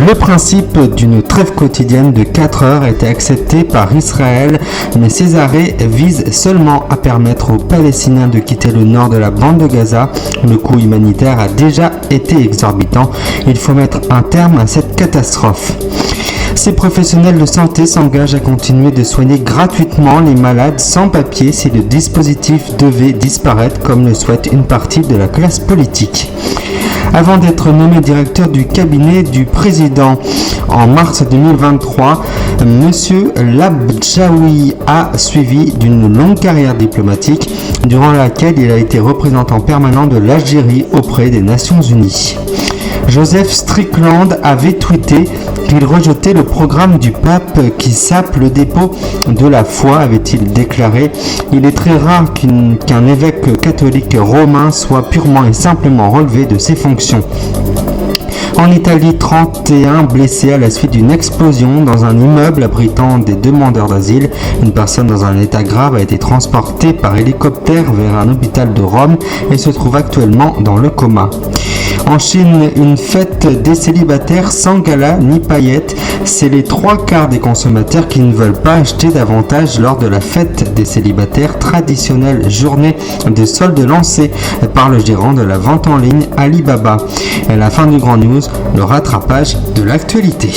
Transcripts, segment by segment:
Le principe d'une trêve quotidienne de 4 heures a été accepté par Israël, mais ces arrêts visent seulement à permettre aux Palestiniens de quitter le nord de la bande de Gaza. Le coût humanitaire a déjà été exorbitant. Il faut mettre un terme à cette catastrophe. Ces professionnels de santé s'engagent à continuer de soigner gratuitement les malades sans papier si le dispositif devait disparaître, comme le souhaite une partie de la classe politique. Avant d'être nommé directeur du cabinet du président en mars 2023, M. Labdjaoui a suivi d'une longue carrière diplomatique durant laquelle il a été représentant permanent de l'Algérie auprès des Nations Unies. Joseph Strickland avait tweeté qu'il rejetait le programme du pape qui sape le dépôt de la foi, avait-il déclaré. Il est très rare qu'un évêque catholique romain soit purement et simplement relevé de ses fonctions. En Italie, 31 blessés à la suite d'une explosion dans un immeuble abritant des demandeurs d'asile. Une personne dans un état grave a été transportée par hélicoptère vers un hôpital de Rome et se trouve actuellement dans le coma. En Chine, une fête des célibataires sans gala ni paillettes. C'est les 3/4 des consommateurs qui ne veulent pas acheter davantage lors de la fête des célibataires, traditionnelle journée de solde lancée par le gérant de la vente en ligne Alibaba. Et à la fin du Grand News, le rattrapage de l'actualité.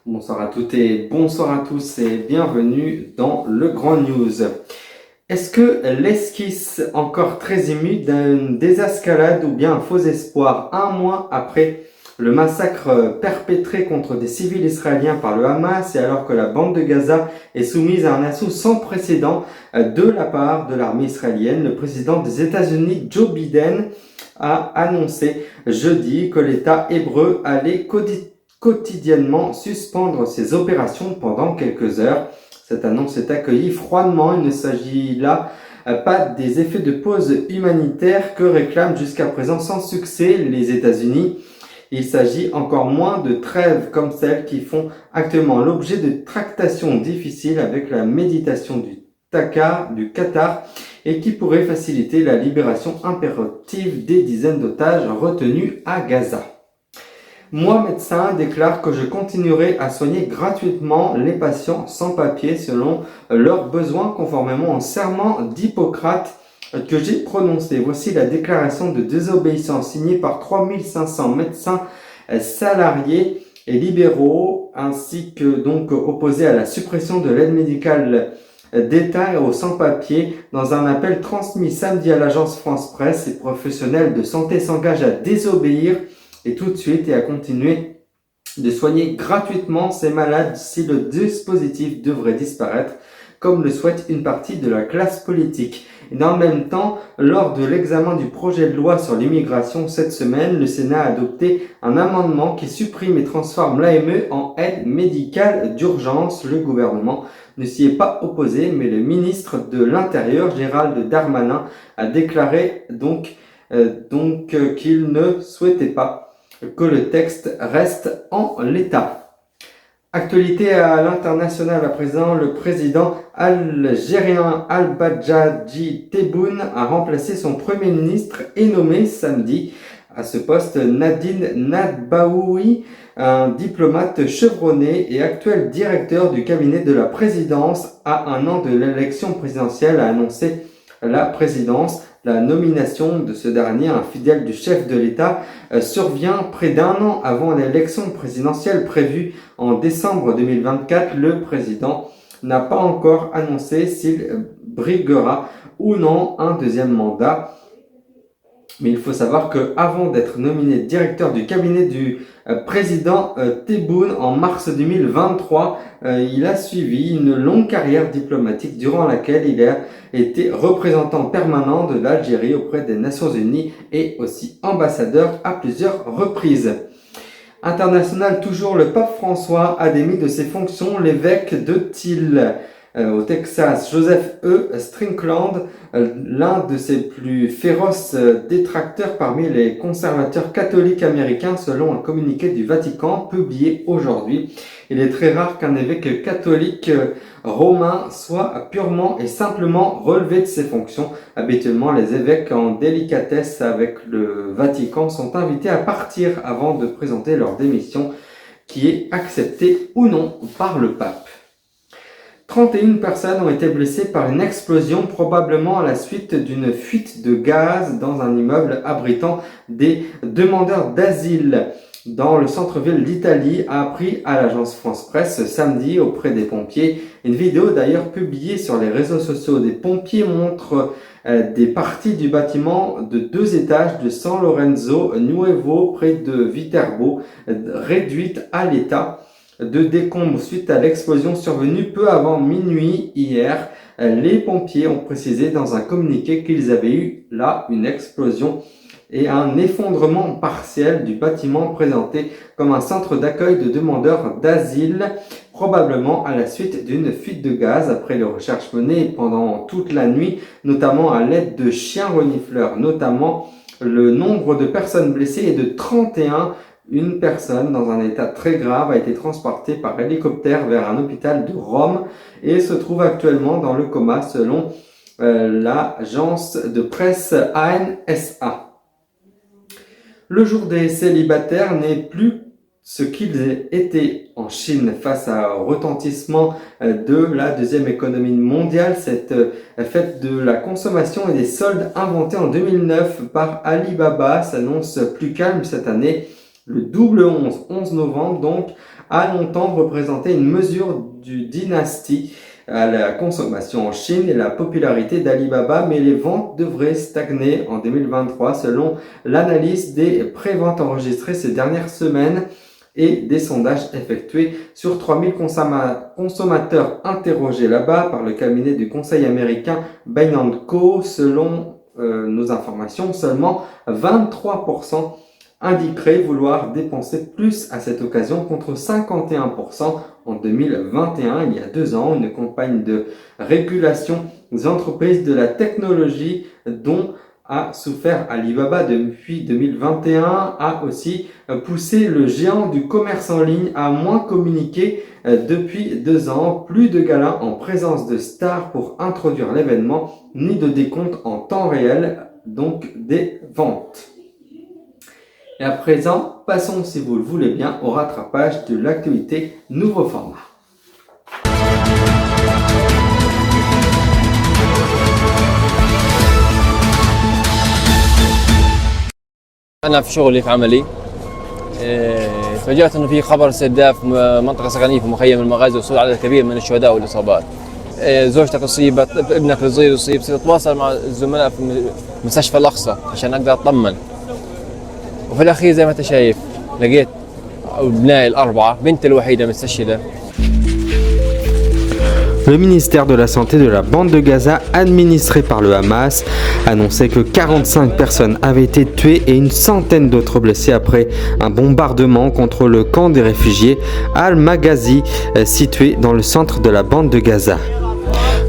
Bonsoir à toutes et bonsoir à tous et bienvenue dans le Grand News. Est-ce que l'esquisse encore très émue d'une désescalade ou bien un faux espoir un mois après le massacre perpétré contre des civils israéliens par le Hamas et alors que la bande de Gaza est soumise à un assaut sans précédent de la part de l'armée israélienne, le président des États-Unis, Joe Biden, a annoncé jeudi que l'État hébreu allait quotidiennement suspendre ses opérations pendant quelques heures. Cette annonce est accueillie froidement. Il ne s'agit là pas des effets de pause humanitaire que réclament jusqu'à présent sans succès les États-Unis. Il s'agit encore moins de trêves comme celles qui font actuellement l'objet de tractations difficiles avec la médiation du Qatar et qui pourraient faciliter la libération impérative des dizaines d'otages retenus à Gaza. Moi, médecin, déclare que je continuerai à soigner gratuitement les patients sans papier selon leurs besoins conformément au serment d'Hippocrate que j'ai prononcé. Voici la déclaration de désobéissance signée par 3500 médecins salariés et libéraux ainsi que donc opposés à la suppression de l'aide médicale d'État et aux sans-papiers. Dans un appel transmis samedi à l'agence France Presse, les professionnels de santé s'engagent à désobéir et tout de suite et à continuer de soigner gratuitement ces malades si le dispositif devrait disparaître, comme le souhaite une partie de la classe politique. Et dans le même temps, lors de l'examen du projet de loi sur l'immigration cette semaine, le Sénat a adopté un amendement qui supprime et transforme l'AME en aide médicale d'urgence. Le gouvernement ne s'y est pas opposé, mais le ministre de l'Intérieur, Gérald Darmanin, a déclaré donc qu'il ne souhaitait pas que le texte reste en l'état. Actualité à l'international à présent, le président algérien Al-Badjadji Tebboune a remplacé son premier ministre et nommé samedi à ce poste Nadine Nadbaoui, un diplomate chevronné et actuel directeur du cabinet de la présidence à un an de l'élection présidentielle, a annoncé la présidence. La nomination de ce dernier, un fidèle du chef de l'État, survient près d'un an avant l'élection présidentielle prévue en décembre 2024. Le président n'a pas encore annoncé s'il briguera ou non un deuxième mandat. Mais il faut savoir qu'avant d'être nominé directeur du cabinet du président Tebboune en mars 2023, il a suivi une longue carrière diplomatique durant laquelle il a été représentant permanent de l'Algérie auprès des Nations Unies et aussi ambassadeur à plusieurs reprises. International toujours, le pape François a démis de ses fonctions l'évêque de Thil. au Texas, Joseph E. Strickland, l'un de ses plus féroces détracteurs parmi les conservateurs catholiques américains, selon un communiqué du Vatican publié aujourd'hui. Il est très rare qu'un évêque catholique romain soit purement et simplement relevé de ses fonctions. Habituellement, les évêques en délicatesse avec le Vatican sont invités à partir avant de présenter leur démission, qui est acceptée ou non par le pape. 31 personnes ont été blessées par une explosion, probablement à la suite d'une fuite de gaz dans un immeuble abritant des demandeurs d'asile dans le centre-ville d'Italie, a appris à l'agence France Presse samedi auprès des pompiers. Une vidéo d'ailleurs publiée sur les réseaux sociaux des pompiers montre des parties du bâtiment de 2 étages de San Lorenzo Nuevo près de Viterbo, réduites à l'état de décombres suite à l'explosion survenue peu avant minuit hier. Les pompiers ont précisé dans un communiqué qu'ils avaient eu là une explosion et un effondrement partiel du bâtiment présenté comme un centre d'accueil de demandeurs d'asile, probablement à la suite d'une fuite de gaz après les recherches menées pendant toute la nuit, notamment à l'aide de chiens renifleurs. Notamment, le nombre de personnes blessées est de 31. Une personne dans un état très grave a été transportée par hélicoptère vers un hôpital de Rome et se trouve actuellement dans le coma selon l'agence de presse ANSA. Le jour des célibataires n'est plus ce qu'il était en Chine face au retentissement de la deuxième économie mondiale. Cette fête de la consommation et des soldes inventée en 2009 par Alibaba s'annonce plus calme cette année. Le double 11 novembre donc, a longtemps représenté une mesure du dynastie à la consommation en Chine et la popularité d'Alibaba, mais les ventes devraient stagner en 2023 selon l'analyse des préventes enregistrées ces dernières semaines et des sondages effectués sur 3000 consommateurs interrogés là-bas par le cabinet du conseil américain Bain & Co. Selon nos informations, seulement 23% indiqueraient vouloir dépenser plus à cette occasion contre 51% en 2021, il y a 2 ans. Une campagne de régulation des entreprises de la technologie dont a souffert Alibaba depuis 2021 a aussi poussé le géant du commerce en ligne à moins communiquer depuis 2 ans. Plus de galas en présence de stars pour introduire l'événement, ni de décompte en temps réel, donc des ventes. Et à présent, passons, si vous le voulez bien, au rattrapage de l'actualité nouveau format. أنا في شغلي في عملي تفاجأت إنه في خبر استهداف منطقة سكنية في مخيم المغازي وصول عدد كبير من الشهداء والإصابات. زوجتك أصيبت، ابنك الصغير أصيب، سأتواصل مع الزملاء في مستشفى الأقصى عشان أقدر أطمن. وفي الأخير زي ما أنت شايف لقيت أبنائي ال4, بنتي الوحيدة مستشهدة. Le ministère de la Santé de la bande de Gaza, administré par le Hamas, annonçait que 45 personnes avaient été tuées et une centaine d'autres blessées après un bombardement contre le camp des réfugiés Al-Maghazi, situé dans le centre de la bande de Gaza.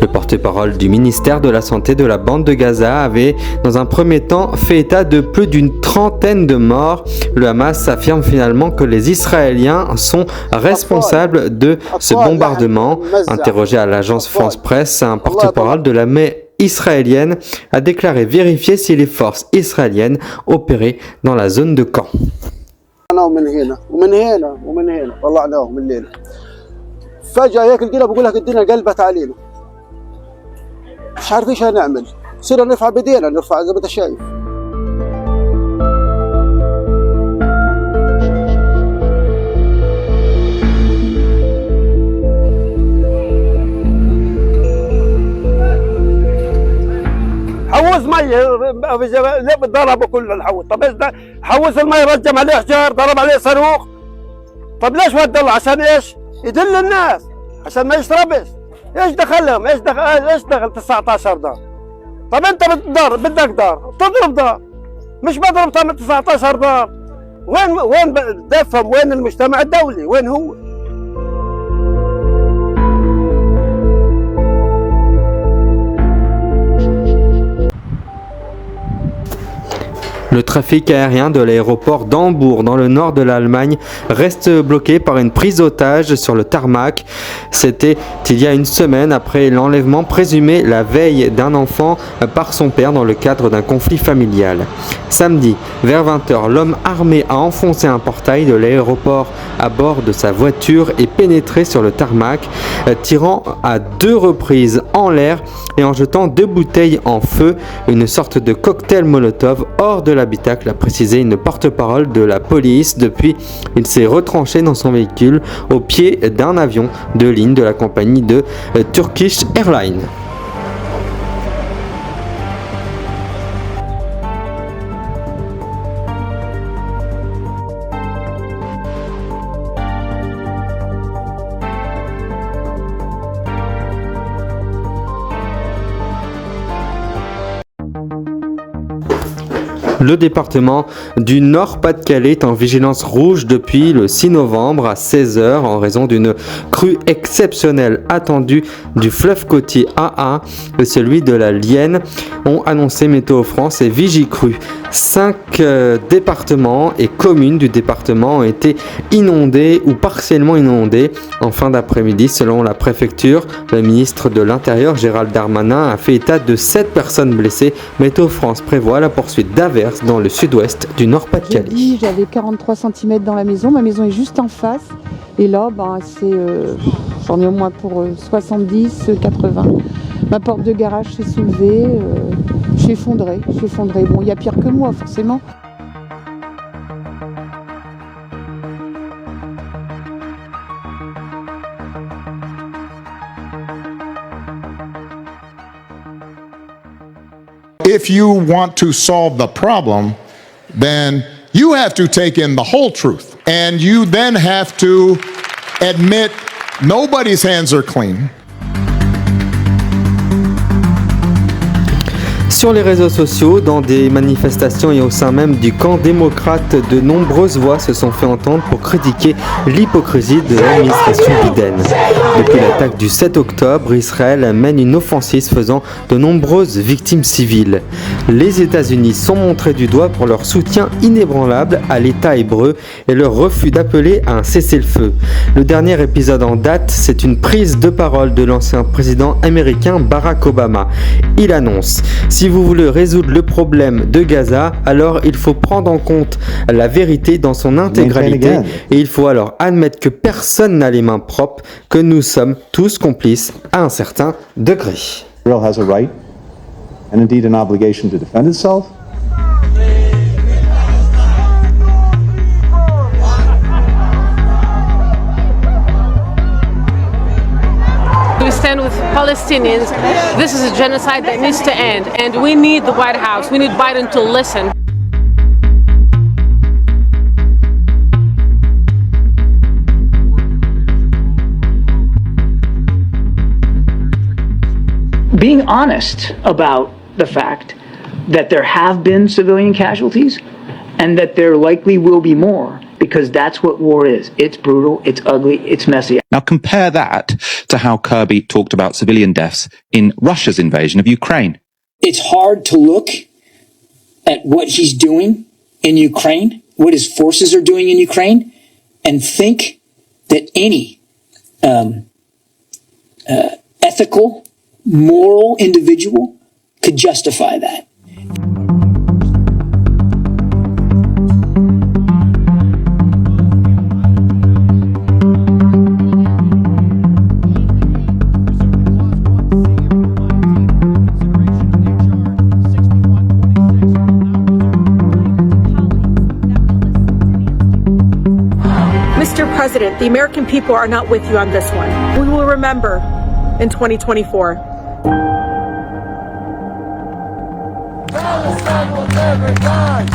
Le porte-parole du ministère de la Santé de la bande de Gaza avait, dans un premier temps, fait état de plus d'une trentaine de morts. Le Hamas affirme finalement que les Israéliens sont responsables de ce bombardement. Interrogé à l'agence France Presse, un porte-parole de l'armée israélienne a déclaré vérifier si les forces israéliennes opéraient dans la zone de camp. مش عارفين ايش هنعمل، صرنا نرفع بايدينا، نرفع زي ما انت شايف. حوز ميه ضربوا كل الحوز، طب ايش ده؟ حوز الميه رجم عليه حجار، ضرب عليه صاروخ. طب ليش ودى الله؟ عشان ايش؟ يدل الناس عشان ما يشربش. ايش دخلهم؟ ايش دخل 19 دار؟ طب انت بدك دار تضرب دار، مش بضرب 19 دار. وين دفهم؟ وين المجتمع الدولي؟ وين هو؟ Le trafic aérien de l'aéroport d'Hambourg, dans le nord de l'Allemagne, reste bloqué par une prise d'otage sur le tarmac. C'était il y a une semaine après l'enlèvement présumé la veille d'un enfant par son père dans le cadre d'un conflit familial. Samedi, vers 20h, l'homme armé a enfoncé un portail de l'aéroport à bord de sa voiture et pénétré sur le tarmac, tirant à 2 reprises en l'air et en jetant 2 bouteilles en feu, une sorte de cocktail Molotov hors de l'habitacle, a précisé une porte-parole de la police. Depuis, il s'est retranché dans son véhicule au pied d'un avion de ligne de la compagnie de Turkish Airlines. Le département du Nord-Pas-de-Calais est en vigilance rouge depuis le 6 novembre à 16h en raison d'une crue exceptionnelle attendue du fleuve côtier AA et celui de la Lienne, ont annoncé Météo France et Vigicru. 5 départements et communes du département ont été inondés ou partiellement inondés en fin d'après-midi selon la préfecture. Le ministre de l'Intérieur Gérald Darmanin a fait état de 7 personnes blessées. Météo France prévoit la poursuite d'averses dans le sud-ouest du Nord-Pas-de-Calais. J'avais 43 cm dans la maison, ma maison est juste en face et là j'en ai au moins pour 70, 80. Ma porte de garage s'est soulevée, je suis effondrée. Bon, il y a pire que moi forcément. If you want to solve the problem, then you have to take in the whole truth. And you then have to admit nobody's hands are clean. Sur les réseaux sociaux, dans des manifestations et au sein même du camp démocrate, de nombreuses voix se sont fait entendre pour critiquer l'hypocrisie de l'administration Biden. Depuis l'attaque du 7 octobre, Israël mène une offensive faisant de nombreuses victimes civiles. Les États-Unis sont montrés du doigt pour leur soutien inébranlable à l'État hébreu et leur refus d'appeler à un cessez-le-feu. Le dernier épisode en date, c'est une prise de parole de l'ancien président américain Barack Obama. Il annonce: si vous voulez résoudre le problème de Gaza, alors il faut prendre en compte la vérité dans son intégralité et il faut alors admettre que personne n'a les mains propres, que nous sommes tous complices à un certain degré. Israel has a right and indeed an obligation to defend itself. We stand with Palestinians. This is a genocide that needs to end, and we need the White House. We need Biden to listen. Being honest about the fact that there have been civilian casualties and that there likely will be more, because that's what war is. It's brutal, it's ugly, it's messy. Now compare that to how Kirby talked about civilian deaths in Russia's invasion of Ukraine. It's hard to look at what he's doing in Ukraine, what his forces are doing in Ukraine, and think that any ethical, moral individual could justify that. Mr. President, the American people are not with you on this one. We will remember in 2024. Palestine will never die!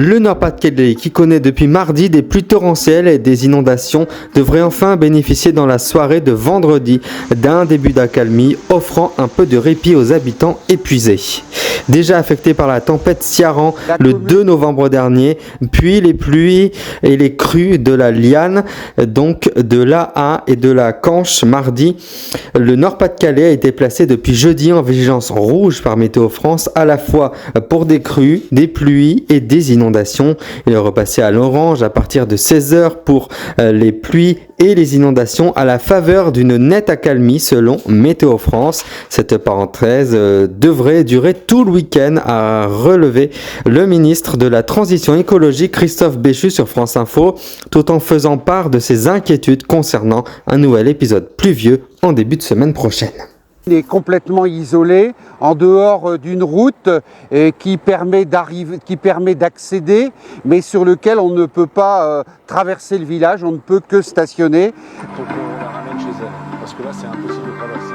Le Nord-Pas-de-Calais, qui connaît depuis mardi des pluies torrentielles et des inondations, devrait enfin bénéficier dans la soirée de vendredi d'un début d'accalmie, offrant un peu de répit aux habitants épuisés. Déjà affecté par la tempête Ciaran le 2 novembre dernier, puis les pluies et les crues de la Liane, donc de l'A1 et de la Canche mardi, le Nord-Pas-de-Calais a été placé depuis jeudi en vigilance rouge par Météo France, à la fois pour des crues, des pluies et des inondations. Il est repassé à l'orange à partir de 16h pour les pluies et les inondations à la faveur d'une nette accalmie selon Météo France. Cette parenthèse devrait durer tout le week-end, a relevé le ministre de la Transition écologique Christophe Béchu sur France Info, tout en faisant part de ses inquiétudes concernant un nouvel épisode pluvieux en début de semaine prochaine. Il est complètement isolé, en dehors d'une route qui permet d'accéder, mais sur lequel on ne peut pas traverser le village, on ne peut que stationner. Donc on la ramène chez elle, parce que là c'est impossible de traverser.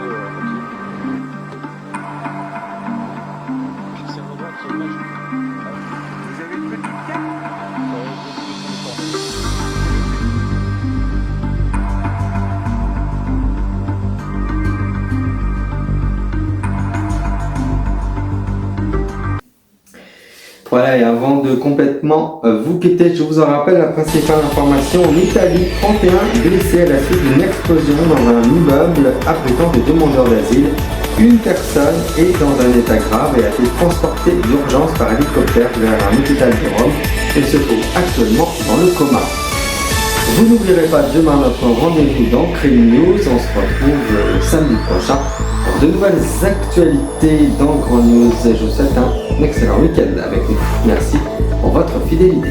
Voilà, et avant de complètement vous quitter, je vous en rappelle la principale information. En Italie, 31 blessés à la suite d'une explosion dans un immeuble abritant des demandeurs d'asile. Une personne est dans un état grave et a été transportée d'urgence par hélicoptère vers un hôpital de Rome et se trouve actuellement dans le coma. Vous n'oublierez pas demain notre rendez-vous dans Crime News. On se retrouve samedi prochain pour de nouvelles actualités dans Grand News. Et je vous souhaite un excellent week-end avec nous. Merci pour votre fidélité.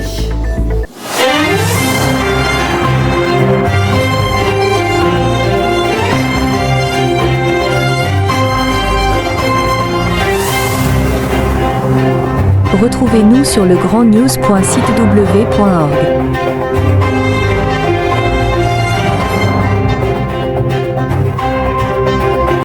Retrouvez-nous sur legrandnews.sitew.org.